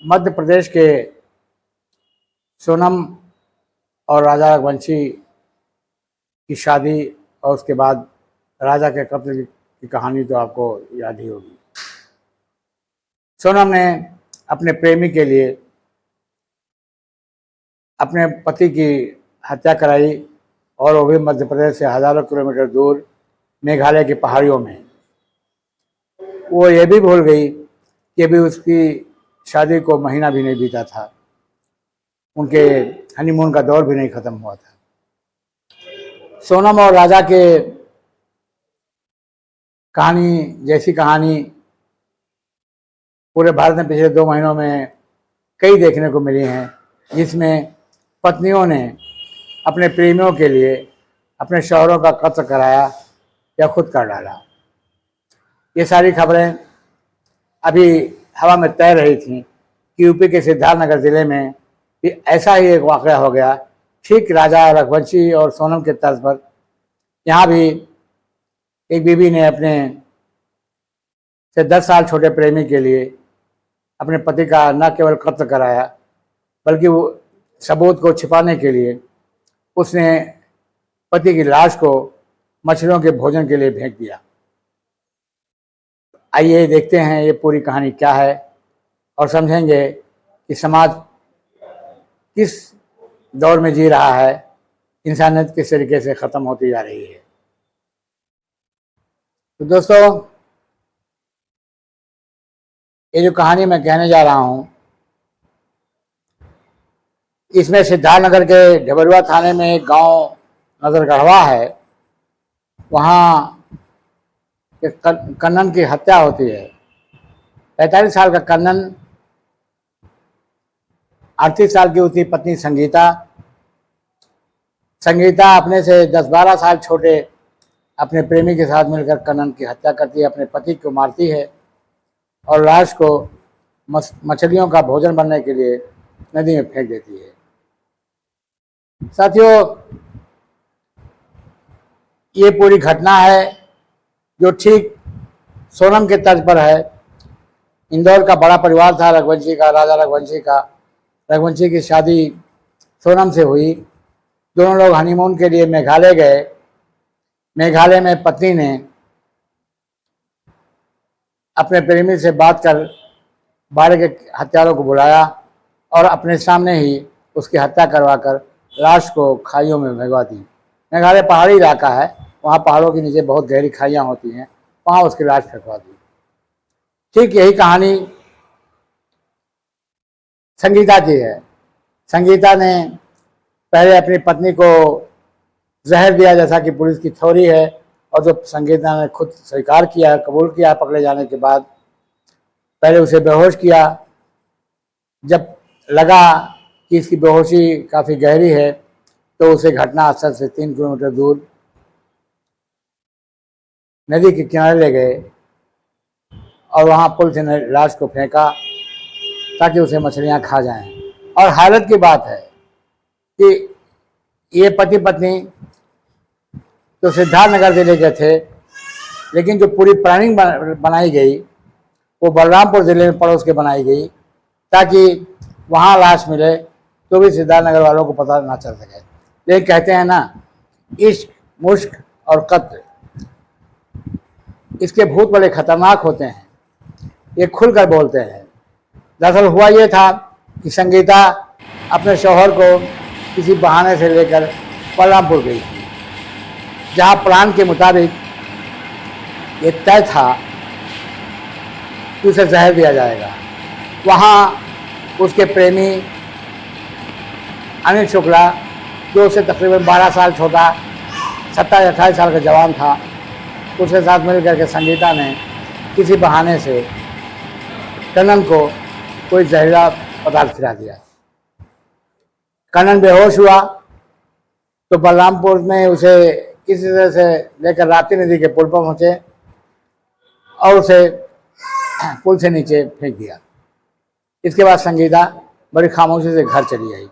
मध्य प्रदेश के सोनम और राजा रघुवंशी की शादी और उसके बाद राजा के कत्ल की कहानी तो आपको याद ही होगी। सोनम ने अपने प्रेमी के लिए अपने पति की हत्या कराई और वो भी मध्य प्रदेश से हजारों किलोमीटर दूर मेघालय की पहाड़ियों में। वो ये भी भूल गई कि अभी उसकी शादी को महीना भी नहीं बीता था, उनके हनीमून का दौर भी नहीं खत्म हुआ था। सोनम और राजा के कहानी जैसी कहानी पूरे भारत में पिछले 2 महीनों में कई देखने को मिली हैं, जिसमें पत्नियों ने अपने प्रेमियों के लिए अपने शौहरों का कत्ल कराया या खुद कर डाला। ये सारी खबरें अभी हवा में तैर रही थी कि यूपी के सिद्धार्थनगर ज़िले में भी ऐसा ही एक वाक़या हो गया, ठीक राजा रघुवंशी और सोनम के तर्ज पर। यहाँ भी एक बीवी ने अपने से 10 साल छोटे प्रेमी के लिए अपने पति का न केवल कत्ल कराया, बल्कि वो सबूत को छिपाने के लिए उसने पति की लाश को मछलियों के भोजन के लिए फेंक दिया। आइए देखते हैं ये पूरी कहानी क्या है और समझेंगे कि समाज किस दौर में जी रहा है, इंसानियत किस तरीके से ख़त्म होती जा रही है। तो दोस्तों, ये जो कहानी मैं कहने जा रहा हूँ, इसमें सिद्धार्थनगर के ढबरुआ थाने में एक गांव नजरगढ़वा है, वहाँ कन्नन की हत्या होती है। 45 साल का कन्नन 38 साल की उसकी पत्नी संगीता अपने से 10-12 साल छोटे अपने प्रेमी के साथ मिलकर कन्नन की हत्या करती है, अपने पति को मारती है और लाश को मछलियों का भोजन बनने के लिए नदी में फेंक देती है। साथियों, ये पूरी घटना है जो ठीक सोनम के तर्ज पर है। इंदौर का बड़ा परिवार था रघुवंशी का, राजा रघुवंशी का। रघुवंशी की शादी सोनम से हुई। दोनों लोग हनीमून के लिए मेघालय गए। मेघालय में पत्नी ने अपने प्रेमी से बात कर बाहर के हत्यारों को बुलाया और अपने सामने ही उसकी हत्या करवाकर लाश को खाइयों में भिगवा दी। मेघालय पहाड़ी इलाका है, वहाँ पहाड़ों के नीचे बहुत गहरी खाइयाँ होती हैं, वहाँ उसकी लाश फेंकवा दी। ठीक यही कहानी संगीता की है। संगीता ने पहले अपनी पत्नी को जहर दिया, जैसा कि पुलिस की थ्योरी है, और जो संगीता ने खुद स्वीकार किया, कबूल किया पकड़े जाने के बाद। पहले उसे बेहोश किया। जब लगा कि इसकी बेहोशी काफ़ी गहरी है तो उसे घटनास्थल से 3 किलोमीटर दूर नदी के किनारे ले गए और वहाँ पुलिस ने लाश को फेंका ताकि उसे मछलियाँ खा जाएं। और हैरत की बात है कि ये पति पत्नी तो सिद्धार्थनगर जिले के थे, लेकिन जो पूरी प्लानिंग बनाई गई वो बलरामपुर जिले में पड़ोस के बनाई गई, ताकि वहाँ लाश मिले तो भी सिद्धार्थनगर वालों को पता ना चल सके। लेकिन कहते हैं ना, इश्क, मुश्क और कत्ल, इसके भूत बड़े खतरनाक होते हैं, ये खुलकर बोलते हैं। दरअसल हुआ ये था कि संगीता अपने शौहर को किसी बहाने से लेकर बलरामपुर गई थी, जहाँ प्लान के मुताबिक ये तय था कि उसे जहर दिया जाएगा। वहाँ उसके प्रेमी अनिल शुक्ला, जो उसे तकरीबन 12 साल छोटा, 27-28 साल का जवान था, उसके साथ मिल करके संगीता ने किसी बहाने से कन्नन को कोई जहरीला पदार्थ खिला दिया। कन्नन बेहोश हुआ तो बलरामपुर में उसे किसी तरह से लेकर राप्ती नदी के पुल पर पहुँचे और उसे पुल से नीचे फेंक दिया। इसके बाद संगीता बड़ी खामोशी से घर चली आई।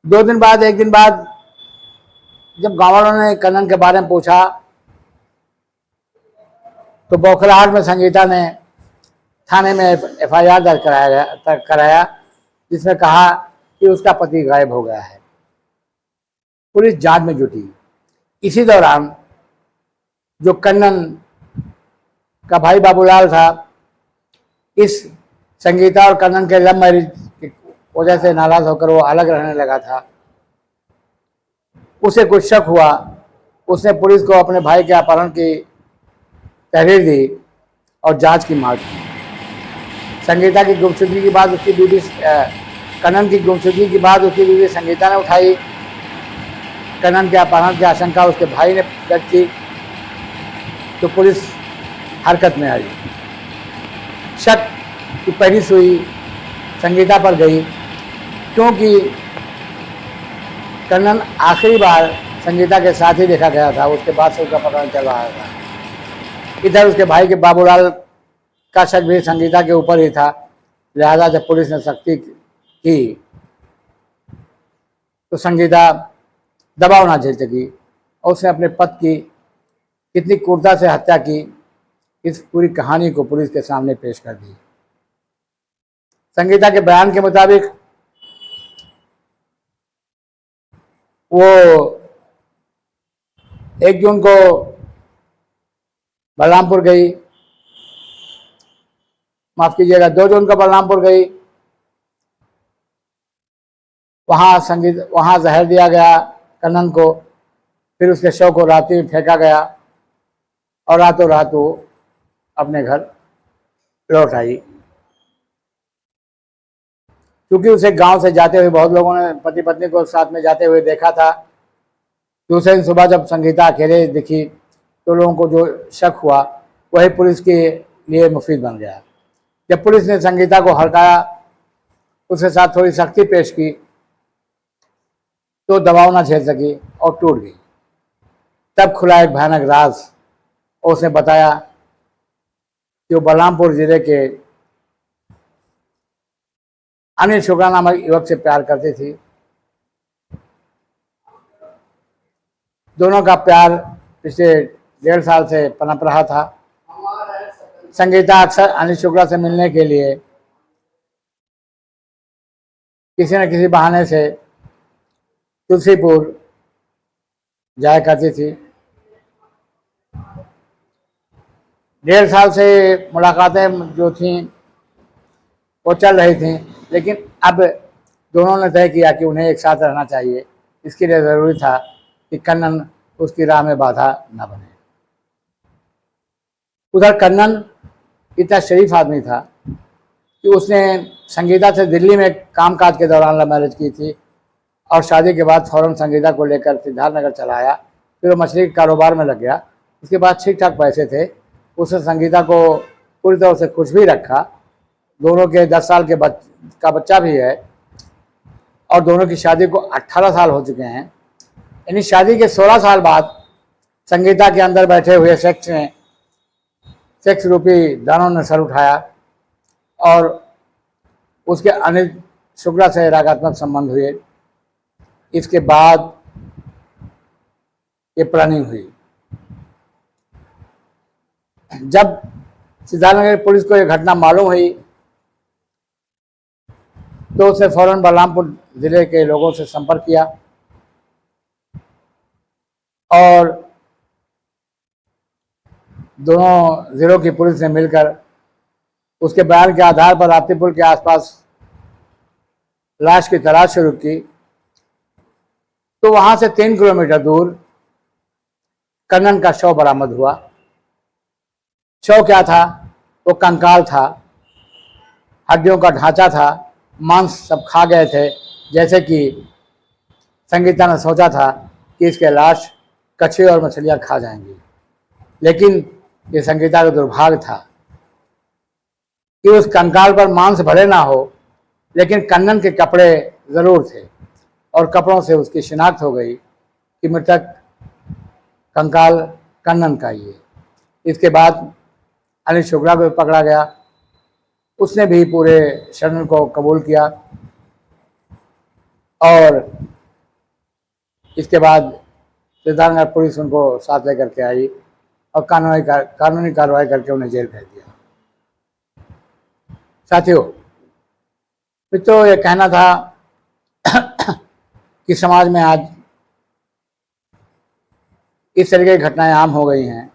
2 दिन बाद, 1 दिन बाद जब गाँव वालों ने कन्नन के बारे में पूछा तो बौखलाहट में संगीता ने थाने में FIR दर्ज कराया जिसमें कहा कि उसका पति गायब हो गया है। पुलिस जांच में जुटी। इसी दौरान जो कन्नन का भाई बाबूलाल था, इस संगीता और कन्नन के लव मैरिज की वजह से नाराज होकर वो अलग रहने लगा था। उसे कुछ शक हुआ। उसने पुलिस को अपने भाई के अपहरण की तहरीर दी और जांच की मांग की। संगीता की गुमशुदगी की बात उसकी बीवी कन्नन की गुमशुदगी की बात उसकी बीवी संगीता ने उठाई। कन्नन के अपहरण की आशंका उसके भाई ने व्यक्त की तो पुलिस हरकत में आई। शक की पहली सुई संगीता पर गई क्योंकि कन्नन आखिरी बार संगीता के साथ ही देखा गया था। उसके बाद से उसका पता चल रहा था। इधर उसके भाई के बाबूलाल का शक भी संगीता के ऊपर ही था। लिहाजा जब पुलिस ने सख्ती की तो संगीता दबाव ना झेल सकी और उसने अपने पति की कितनी क्रूरता से हत्या की, इस पूरी कहानी को पुलिस के सामने पेश कर दी। संगीता के बयान के मुताबिक वो 1 जून को बलरामपुर गई, माफ कीजिएगा 2 जून को बलरामपुर गई। वहां जहर दिया गया कन्नन को। फिर उसके शव को रात में फेंका गया और रातों रात वो अपने घर लौट आई। क्योंकि उसे गांव से जाते हुए बहुत लोगों ने पति पत्नी को साथ में जाते हुए देखा था। दूसरे दिन सुबह जब संगीता अकेले दिखी तो लोगों को जो शक हुआ वही पुलिस के लिए मुफीद बन गया। जब पुलिस ने संगीता को हड़काया, उसके साथ थोड़ी सख्ती पेश की तो दबाव ना झेल सकी और टूट गई। तब खुला एक भयानक राज। उसने बताया कि वो बलरामपुर जिले के अनिल शुक्ला नामक युवक से प्यार करती थी। दोनों का प्यार पिछले 1.5 साल से पनप रहा था। संगीता अक्सर अनिल शुक्ला से मिलने के लिए किसी न किसी बहाने से तुलसीपुर जाया करती थी। 1.5 साल से मुलाकातें जो थीं वो चल रही थीं, लेकिन अब दोनों ने तय किया कि उन्हें एक साथ रहना चाहिए। इसके लिए ज़रूरी था कि कन्नन उसकी राह में बाधा न बने। उधर कन्नन इतना शरीफ आदमी था कि उसने संगीता से दिल्ली में कामकाज के दौरान लव मैरिज की थी और शादी के बाद फौरन संगीता को लेकर सिद्धार्थनगर चला आया। फिर वो मछली के कारोबार में लग गया। उसके बाद ठीक ठाक पैसे थे। उसने संगीता को पूरी तरह से खुश भी रखा। दोनों के 10 साल का बच्चा भी है और दोनों की शादी को 18 साल हो चुके हैं। यानी शादी के 16 साल बाद संगीता के अंदर बैठे हुए सेक्स रूपी दानों ने सर उठाया और उसके अनिल शुक्ला से रागात्मक संबंध हुए। इसके बाद ये प्लानिंग हुई। जब सिद्धार्थनगर पुलिस को यह घटना मालूम हुई तो उसने फौरन बलरामपुर जिले के लोगों से संपर्क किया और दोनों जिलों की पुलिस ने मिलकर उसके बयान के आधार पर राप्तीपुर के आसपास लाश की तलाश शुरू की। तो वहां से 3 किलोमीटर दूर कन्नन का शव बरामद हुआ। शव क्या था? वो कंकाल था, हड्डियों का ढांचा था, मांस सब खा गए थे। जैसे कि संगीता ने सोचा था कि इसके लाश कछुए और मछलियां खा जाएंगी, लेकिन ये संगीता का दुर्भाग्य था कि उस कंकाल पर मांस भले ना हो, लेकिन कन्नन के कपड़े जरूर थे और कपड़ों से उसकी शिनाख्त हो गई कि मृतक कंकाल कन्नन का ही है। इसके बाद अनिल शुक्ला को पकड़ा गया। उसने भी पूरे षड्यंत्र को कबूल किया और इसके बाद सिद्धार्थनगर पुलिस उनको साथ लेकर के आई और कानूनी कार्रवाई करके उन्हें जेल भेज दिया। साथियों, तो ये कहना था कि समाज में आज इस तरह की घटनाएं आम हो गई हैं।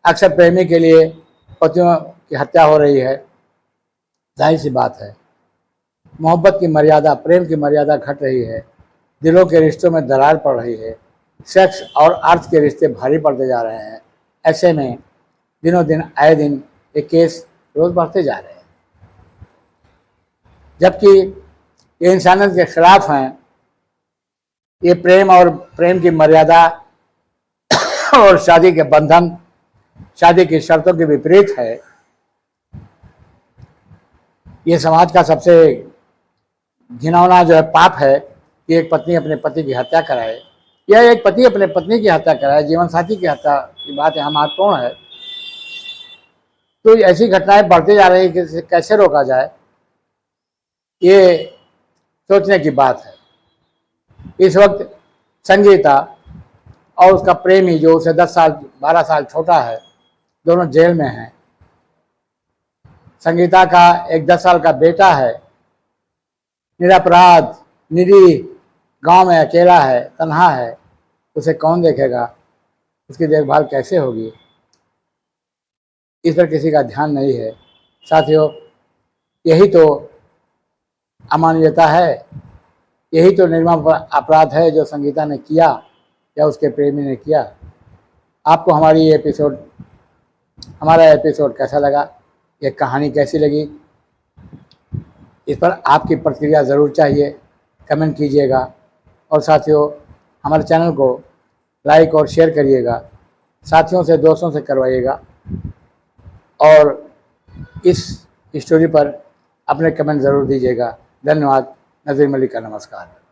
अक्सर प्रेमी के लिए पतियों की हत्या हो रही है। जाहिर सी बात है, मोहब्बत की मर्यादा, प्रेम की मर्यादा घट रही है, दिलों के रिश्तों में दरार पड़ रही है, सेक्स और अर्थ के रिश्ते भारी पड़ते जा रहे हैं। ऐसे में दिनों दिन आए दिन ये केस रोज बढ़ते जा रहे हैं, जबकि ये इंसानियत के खिलाफ हैं। ये प्रेम और प्रेम की मर्यादा और शादी के बंधन, शादी की शर्तों के विपरीत है। ये समाज का सबसे घिनौना जो है पाप है कि एक पत्नी अपने पति की हत्या कराए या एक पति अपने पत्नी की हत्या कराए। जीवन साथी की हत्या की बात यहाँ महत्वपूर्ण है। तो ऐसी घटनाएं बढ़ती जा रही है कि इसे कैसे रोका जाए, ये सोचने की बात है। इस वक्त संगीता और उसका प्रेमी जो उसे 10 साल 12 साल छोटा है, दोनों जेल में हैं। संगीता का एक 10 साल का बेटा है, निरपराध, निरीह, गांव में अकेला है, तन्हा है। उसे कौन देखेगा, उसकी देखभाल कैसे होगी, इस पर किसी का ध्यान नहीं है। साथियों, यही तो अमानवीयता है, यही तो निर्मम अपराध है जो संगीता ने किया या उसके प्रेमी ने किया। आपको हमारा एपिसोड कैसा लगा, ये कहानी कैसी लगी, इस पर आपकी प्रतिक्रिया ज़रूर चाहिए। कमेंट कीजिएगा और साथियों, हमारे चैनल को लाइक और शेयर करिएगा, साथियों से, दोस्तों से करवाइएगा और इस स्टोरी पर अपने कमेंट ज़रूर दीजिएगा। धन्यवाद। नज़ीर मलिक का नमस्कार।